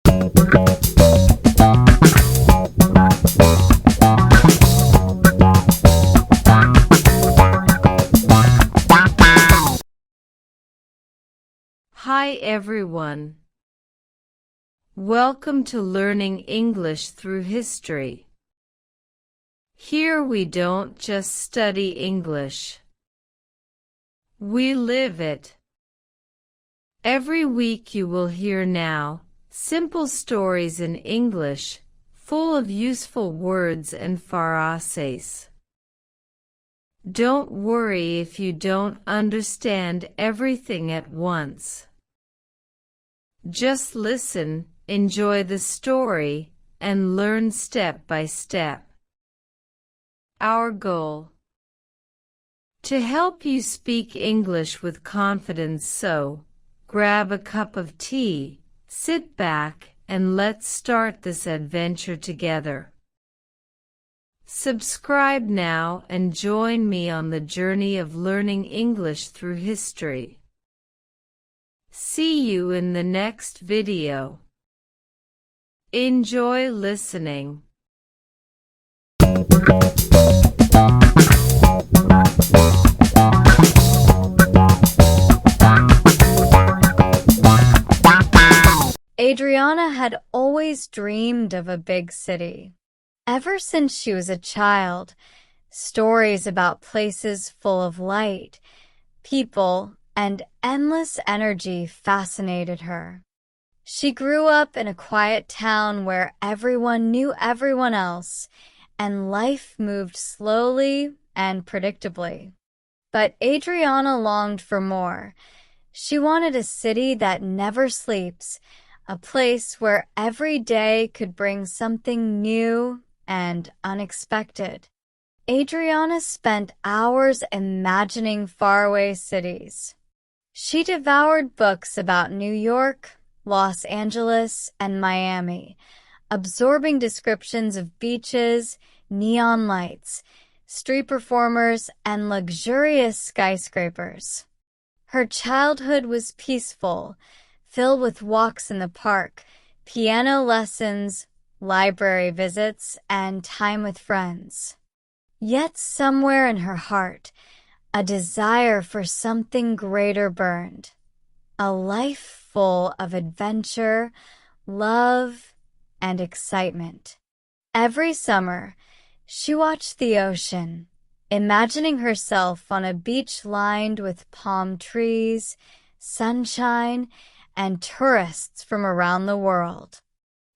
Hi everyone. Welcome to Learning English Through History. Here we don't just study English. We live it. Every week you will hear now simple stories in English, full of useful words and phrases. Don't worry if you don't understand everything at once. Just listen, enjoy the story, and learn step by step. Our goal: to help you speak English with confidence, so grab a cup of tea, sit back, and let's start this adventure together. Subscribe now and join me on the journey of learning English through history. See you in the next video. Enjoy listening. Adriana had always dreamed of a big city. Ever since she was a child, stories about places full of light, people, and endless energy fascinated her. She grew up in a quiet town where everyone knew everyone else, and life moved slowly and predictably. But Adriana longed for more. She wanted a city that never sleeps, a place where every day could bring something new and unexpected. Adriana spent hours imagining faraway cities. She devoured books about New York, Los Angeles, and Miami, absorbing descriptions of beaches, neon lights, street performers, and luxurious skyscrapers. Her childhood was peaceful, filled with walks in the park, piano lessons, library visits, and time with friends. Yet somewhere in her heart, a desire for something greater burned. A life full of adventure, love, and excitement. Every summer, she watched the ocean, imagining herself on a beach lined with palm trees, sunshine, and tourists from around the world.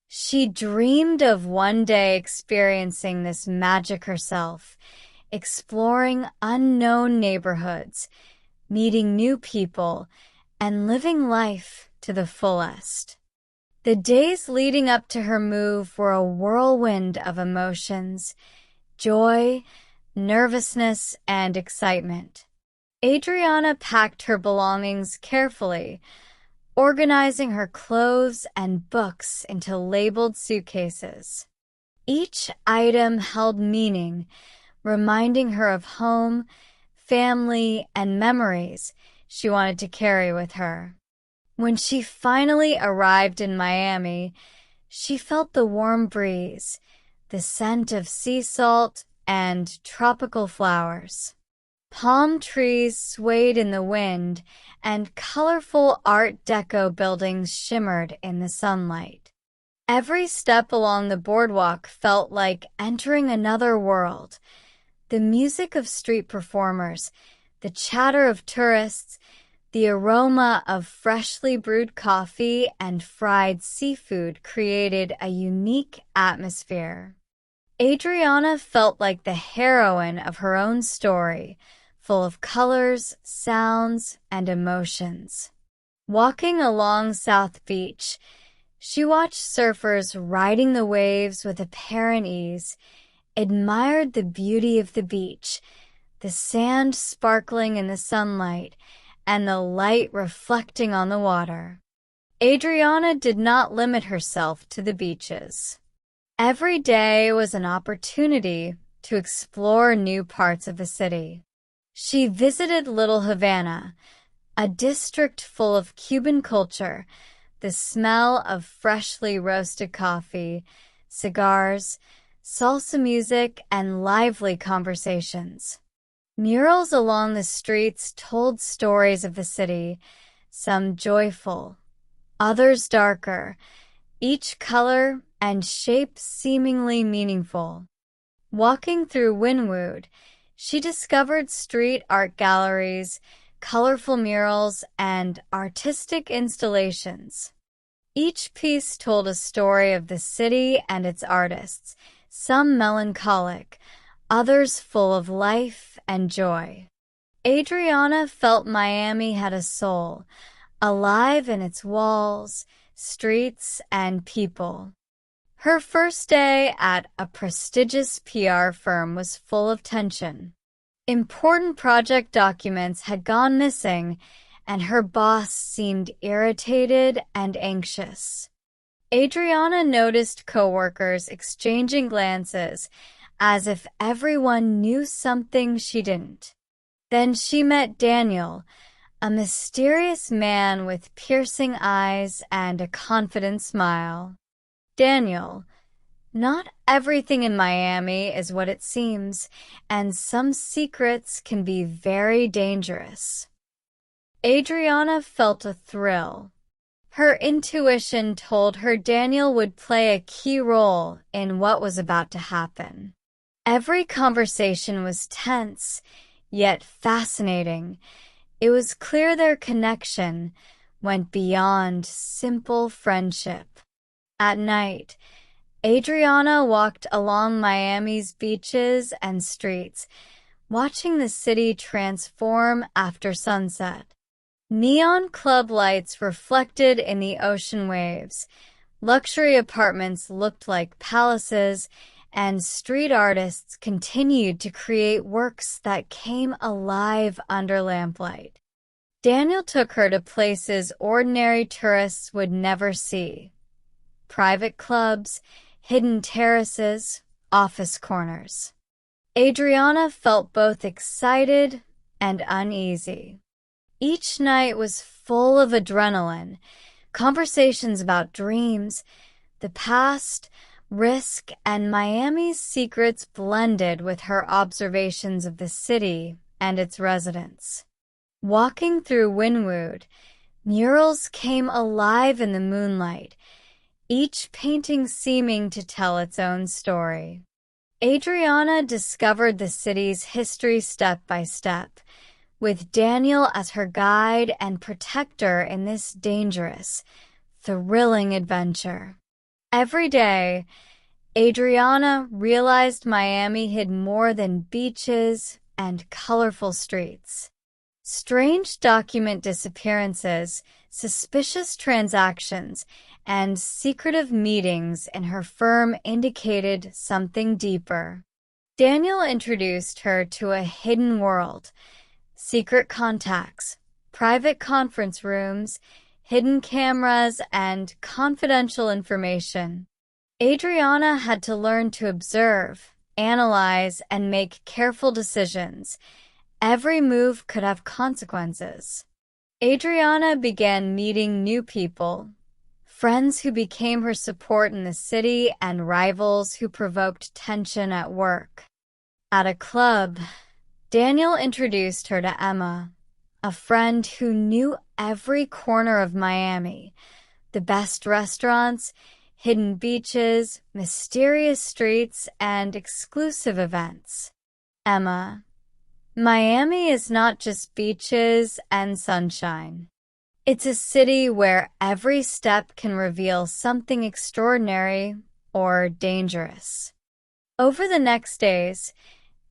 She dreamed of one day experiencing this magic herself, exploring unknown neighborhoods, meeting new people, and living life to the fullest. The days leading up to her move were a whirlwind of emotions, joy, nervousness, and excitement. Adriana packed her belongings carefully, organizing her clothes and books into labeled suitcases. Each item held meaning, reminding her of home, family, and memories she wanted to carry with her. When she finally arrived in Miami, she felt the warm breeze, the scent of sea salt, and tropical flowers. Palm trees swayed in the wind, and colorful Art Deco buildings shimmered in the sunlight. Every step along the boardwalk felt like entering another world. The music of street performers, the chatter of tourists, the aroma of freshly brewed coffee and fried seafood created a unique atmosphere. Adriana felt like the heroine of her own story, full of colors, sounds, and emotions. Walking along South Beach, she watched surfers riding the waves with apparent ease, admired the beauty of the beach, the sand sparkling in the sunlight, and the light reflecting on the water. Adriana did not limit herself to the beaches. Every day was an opportunity to explore new parts of the city. She visited Little Havana, a district full of Cuban culture, the smell of freshly roasted coffee, cigars, salsa music, and lively conversations. Murals along the streets told stories of the city, some joyful, others darker, each color and shape seemingly meaningful. Walking through Wynwood, she discovered street art galleries, colorful murals, and artistic installations. Each piece told a story of the city and its artists, some melancholic, others full of life and joy. Adriana felt Miami had a soul, alive in its walls, streets, and people. Her first day at a prestigious PR firm was full of tension. Important project documents had gone missing, and her boss seemed irritated and anxious. Adriana noticed coworkers exchanging glances, as if everyone knew something she didn't. Then she met Daniel, a mysterious man with piercing eyes and a confident smile. Daniel, not everything in Miami is what it seems, and some secrets can be very dangerous. Adriana felt a thrill. Her intuition told her Daniel would play a key role in what was about to happen. Every conversation was tense, yet fascinating. It was clear their connection went beyond simple friendship. At night, Adriana walked along Miami's beaches and streets, watching the city transform after sunset. Neon club lights reflected in the ocean waves, luxury apartments looked like palaces, and street artists continued to create works that came alive under lamplight. Daniel took her to places ordinary tourists would never see. Private clubs, hidden terraces, office corners. Adriana felt both excited and uneasy. Each night was full of adrenaline, conversations about dreams, the past, risk, and Miami's secrets blended with her observations of the city and its residents. Walking through Wynwood, murals came alive in the moonlight, each painting seeming to tell its own story. Adriana discovered the city's history step by step, with Daniel as her guide and protector in this dangerous, thrilling adventure. Every day, Adriana realized Miami hid more than beaches and colorful streets. Strange document disappearances, suspicious transactions, and secretive meetings in her firm indicated something deeper. Daniel introduced her to a hidden world, secret contacts, private conference rooms, hidden cameras, and confidential information. Adriana had to learn to observe, analyze, and make careful decisions. Every move could have consequences. Adriana began meeting new people, friends who became her support in the city and rivals who provoked tension at work. At a club, Daniel introduced her to Emma, a friend who knew every corner of Miami, the best restaurants, hidden beaches, mysterious streets, and exclusive events. Emma, Miami is not just beaches and sunshine. It's a city where every step can reveal something extraordinary or dangerous. Over the next days,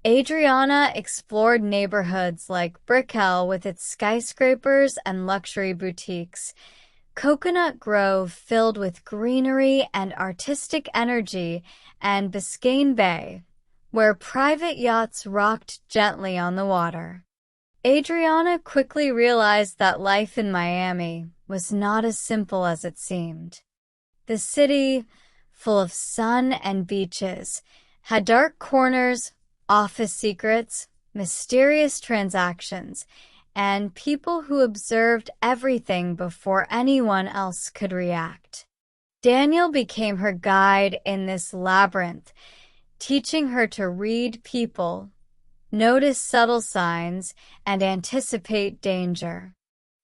Adriana explored neighborhoods like Brickell with its skyscrapers and luxury boutiques, Coconut Grove filled with greenery and artistic energy, and Biscayne Bay, where private yachts rocked gently on the water. Adriana quickly realized that life in Miami was not as simple as it seemed. The city, full of sun and beaches, had dark corners, office secrets, mysterious transactions, and people who observed everything before anyone else could react. Daniel became her guide in this labyrinth, teaching her to read people, notice subtle signs, and anticipate danger.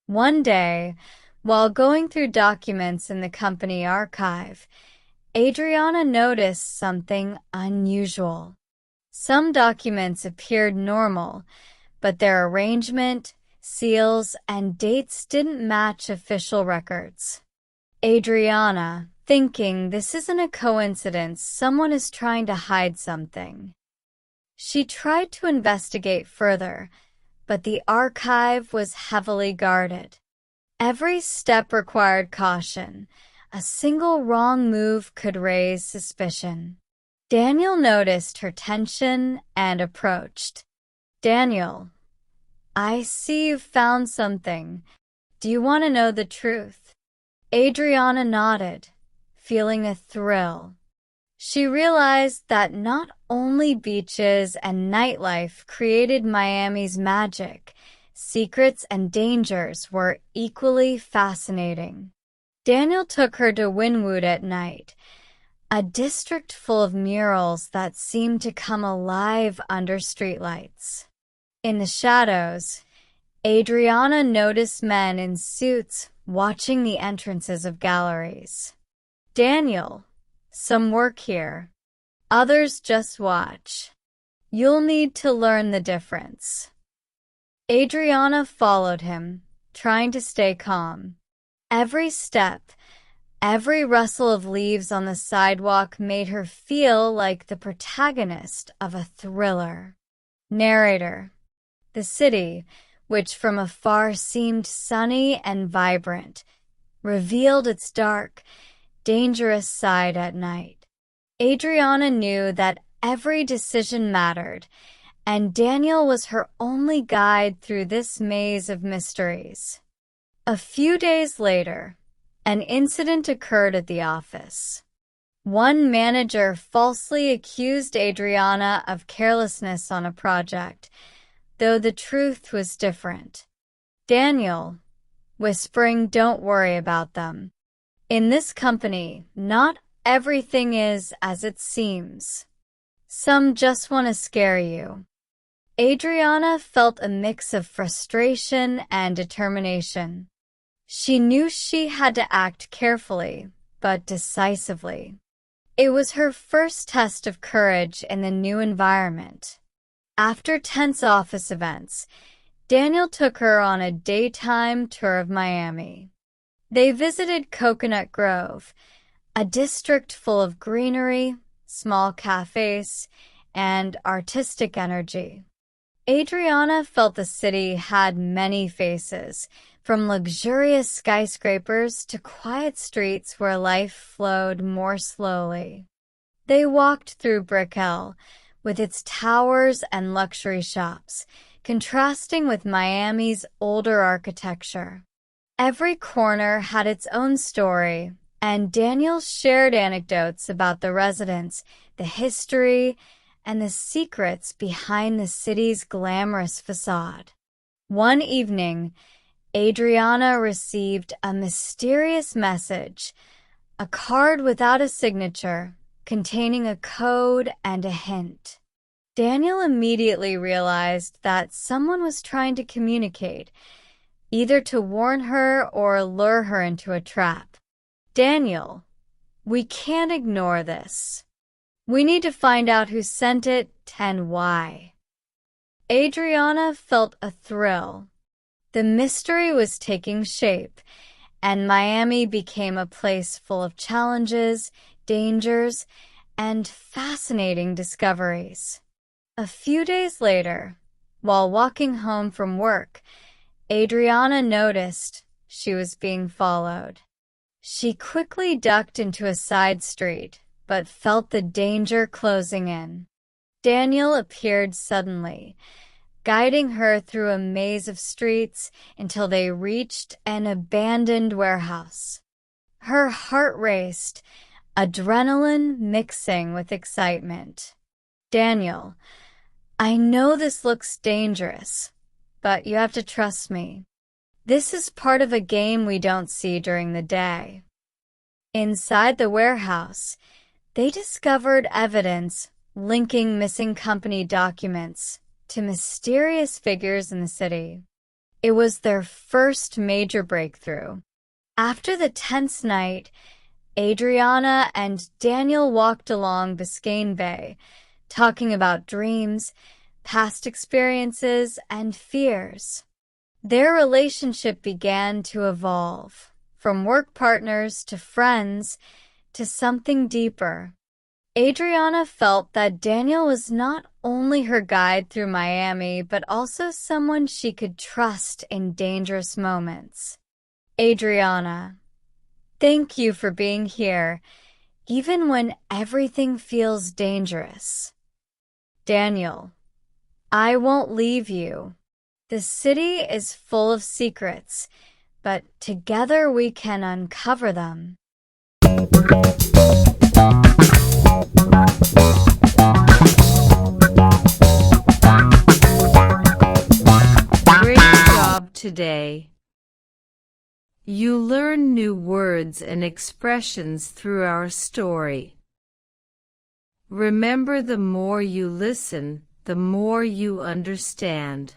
One day, while going through documents in the company archive, Adriana noticed something unusual. Some documents appeared normal, but their arrangement, seals, and dates didn't match official records. Adriana, thinking this isn't a coincidence, someone is trying to hide something. She tried to investigate further, but the archive was heavily guarded. Every step required caution. A single wrong move could raise suspicion. Daniel noticed her tension and approached. "Daniel, I see you've found something. Do you want to know the truth?" Adriana nodded, feeling a thrill. She realized that not only beaches and nightlife created Miami's magic, secrets and dangers were equally fascinating. Daniel took her to Wynwood at night, a district full of murals that seemed to come alive under streetlights. In the shadows, Adriana noticed men in suits watching the entrances of galleries. "Daniel, some work here. Others just watch. You'll need to learn the difference." Adriana followed him, trying to stay calm. Every step, every rustle of leaves on the sidewalk made her feel like the protagonist of a thriller. Narrator: the city, which from afar seemed sunny and vibrant, revealed its dark, dangerous side at night. Adriana knew that every decision mattered, and Daniel was her only guide through this maze of mysteries. A few days later, an incident occurred at the office. One manager falsely accused Adriana of carelessness on a project, though the truth was different. Daniel, whispering, "Don't worry about them. In this company, not everything is as it seems. Some just want to scare you." Adriana felt a mix of frustration and determination. She knew she had to act carefully, but decisively. It was her first test of courage in the new environment. After tense office events, Daniel took her on a daytime tour of Miami. They visited Coconut Grove, a district full of greenery, small cafes, and artistic energy. Adriana felt the city had many faces, from luxurious skyscrapers to quiet streets where life flowed more slowly. They walked through Brickell, with its towers and luxury shops, contrasting with Miami's older architecture. Every corner had its own story, and Daniel shared anecdotes about the residents, the history, and the secrets behind the city's glamorous facade. One evening, Adriana received a mysterious message, a card without a signature, containing a code and a hint. Daniel immediately realized that someone was trying to communicate, either to warn her or lure her into a trap. "Daniel, we can't ignore this. We need to find out who sent it and why." Adriana felt a thrill. The mystery was taking shape, and Miami became a place full of challenges, dangers, and fascinating discoveries. A few days later, while walking home from work, Adriana noticed she was being followed. She quickly ducked into a side street, but felt the danger closing in. Daniel appeared suddenly, guiding her through a maze of streets until they reached an abandoned warehouse. Her heart raced, adrenaline mixing with excitement. "Daniel, I know this looks dangerous, but you have to trust me. This is part of a game we don't see during the day. Inside the warehouse, they discovered evidence linking missing company documents to mysterious figures in the city. It was their first major breakthrough. After the tense night, Adriana and Daniel walked along Biscayne Bay, talking about dreams, past experiences, and fears. Their relationship began to evolve, from work partners to friends to something deeper. Adriana felt that Daniel was not only her guide through Miami, but also someone she could trust in dangerous moments. Adriana, thank you for being here, even when everything feels dangerous. Daniel, I won't leave you. The city is full of secrets, but together we can uncover them. Great job today. You learn new words and expressions through our story. Remember, the more you listen, the more you understand.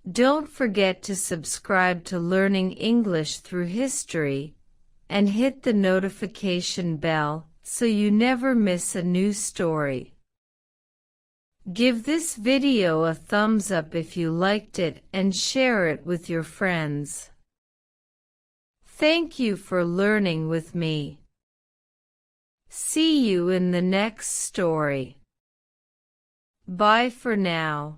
Don't forget to subscribe to Learning English Through History and hit the notification bell so you never miss a new story. Give this video a thumbs up if you liked it and share it with your friends. Thank you for learning with me. See you in the next story. Bye for now.